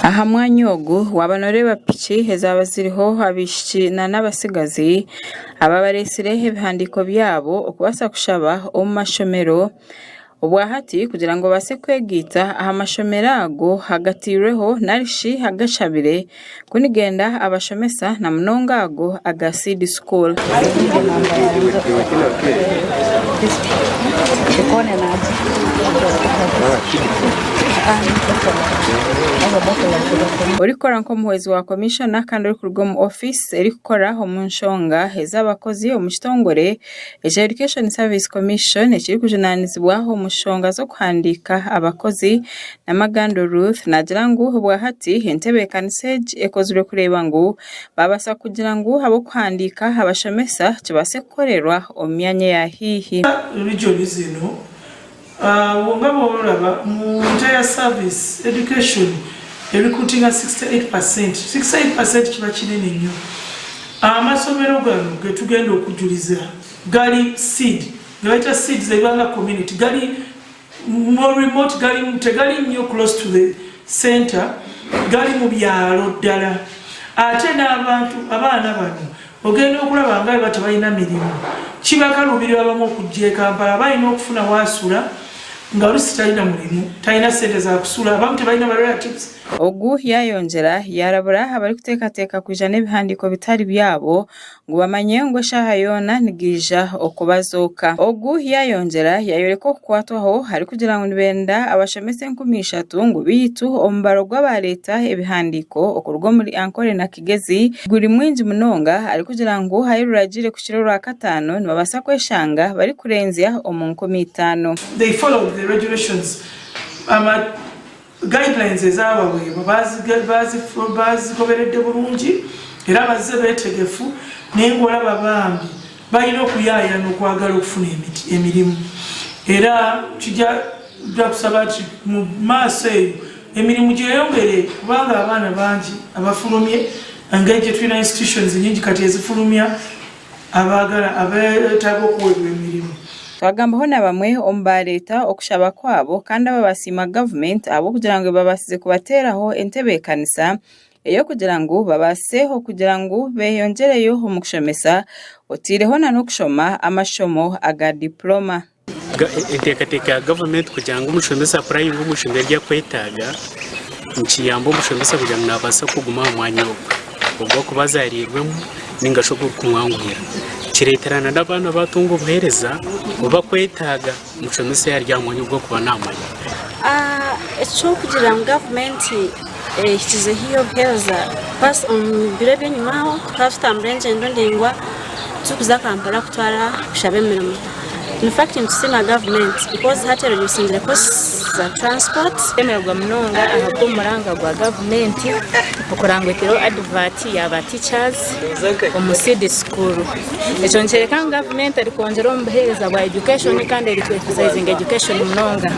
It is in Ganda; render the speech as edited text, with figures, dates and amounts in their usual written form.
aha mwanya ogu wabanore bapiki hezaba ziriho abishikina n'abasigazi aba baresire ibihandiko byabo okubasa kushaba omu mashomero obwahati kugira ngo base kwegita aha mashomero ago hagatireho narishi hagashabire kunigenda abashomesa na munonga ago aga seed school urikora nko muhezi wa commissioner kandi uri kurwo mu office eri gukora mu nshonga ez'abakozi mu kitongore Education Service Commission ekiri kujunanizibwaho mu nshonga zo kuhandika abakozi na Magando Ruth nagira ngo bwahati entebe kanisage ekozwe kureba ngo babasa kugira ngo abo kuhandika abashomesa kibase korerwa omyanya ya hihi region zino ngabo olaba mu entire service education recruiting 68% kiba kinene nnyo amasomero gano getugenda okujuliza gali seed gaita seeds zebanga community gali more remote gali tegali nnyo close to the center gali mu byalo ddala ate n'abantu abaana bano ogenda okulaba nga batabalina mirimu kibakalubirira abamu okujja e Kampala balina okufuna wasula nga olusi talina mulimu talina sente za kusula abamu tebalina ba relatives ogu yayongera yarabura abari kuteekateeka kwija n'ebihandiko bitari byabo ngo bamanye ngo shaha yona nigija okubazooka ogu yayongera yayoreka okukwatwaho hari kugira ngo nibenda abashomese 13 ngo bitu ombaro gw'abaleta ebihandiko okurwo muri Ankole na Kigezi guri mwinji munonga ari kugira ngo hayiruragire ku kiroro rwa 5 nibabasa kweshanga bari kurenzya omunko 5 they follow the regulations guidelines ezabawe bazi goberedde bulungi era bazze betegefu nengola babambi balina okuyaaya n'okwagala okufuna emirimu era kijja kusaba nti mu maaso eyo emirimu gyeyongere kubanga abaana bangi abafulumye engeri tulina institutions nyingi kati ezifulumya abaagala abeetaaga okuweebwa emirimu twagambaho na bamwe ombaleta okushaba kwabo kandi ababasima government abo kugira ngo babasize kubateraho entebe kanisa eyo kugira ngo babaseho kugira ngo beyongereyo mu kushomesa otireho na no kushoma amashomo aga diploma etekateka government kugira ngo umushomesa akora yingo umushomera rya kwetaga nkiyambo umushomesa kugira ngo nabasa kuguma mu mwanya ubwo kubazarirwemo ningasho kumwangwira kireterana n'abana batunga ubuhereza uba kwetaga umushomesa yaryamwe ubwo kuba namanya echo kugira ngo government ikize hiyo buhereza pass on birebe nyumaho twaftamrenje ndondengwa tukuza Kampala kutwara kushabe mirimo in fact ntusema government because hatero yusindire costs za transport emerwa mnonga ahako muranga gwa government okurangwetero advert ya teachers omu seed school echo nchereka government ari konjero mbuhereza bwa education kandi ari to emphasizing education mnonga